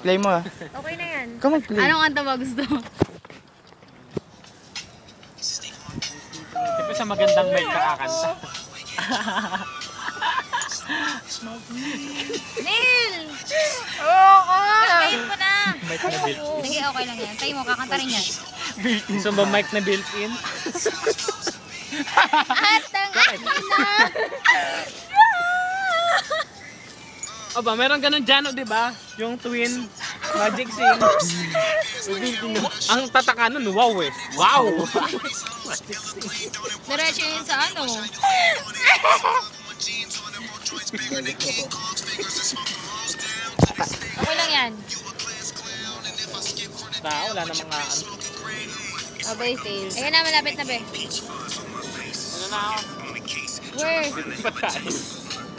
Play mo ah. Okay na yan. Ikaw mag-play. Anong kanta ba gusto mo? Di ba sa magandang mic kakakanta? Neil! Oo ko! Tayin mo na! Mic na built-in. Sige, okay lang yan. Tayin mo, kakanta rin yan. Gusto ba mic na built-in? At ang ina! Aba, meron ganun dyan, di ba? Yung twin magic sing. Ang tataka nun, wow eh. Wow! Diretso yun sa ano? Okay lang yan. Wala namang ano. Abay, fail. Ayan na, malapit na be. Ano na ako? Where? Pagkain.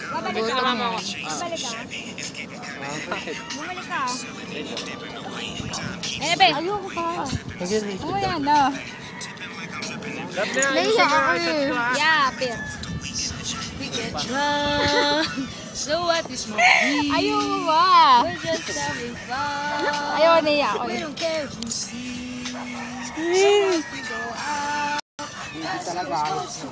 Babalik Gusto ka. naman ako. Babalik ka. Bakit? Bumalik ka. Ayan na be. Ayoko pa. Oh, yan na. Love na, Naiya isa ako isa eh. to, ha? Yeah, Pir. We get drunk. So what is my dream? Ayoko ba? We're just having fun. Ayoko, naiya ako. We don't care who sees. We go out. Hindi talaga ayos.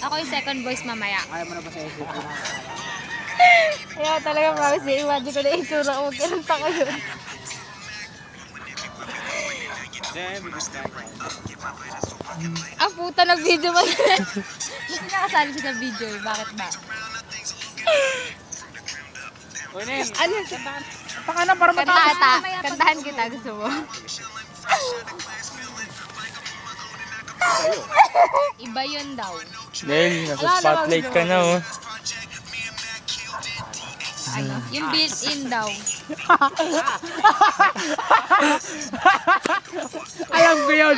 Ako yung second voice mamaya. Ayaw mo na ba sa SAP na? Kaya talaga promise, imagine ko na yung itsura ko. Kinanta ko yun. Ang puta ng video mo. Gusto nakasali siya sa video eh. Bakit ba? O, Nen. Ano? Baka na para Kantahan kita. Gusto mo? Iba yun daw. Nel, nasa spotlight ka na oh. Ano? Yung built-in daw. Alam ko yun!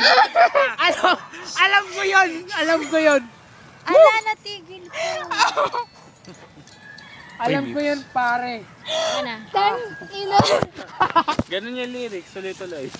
Alam ko yun! Alam ko yun! Ala, natigil ko. Alam ko yun pare. Ano na? Tang ina. Ganun yung lyrics, tuloy-tuloy.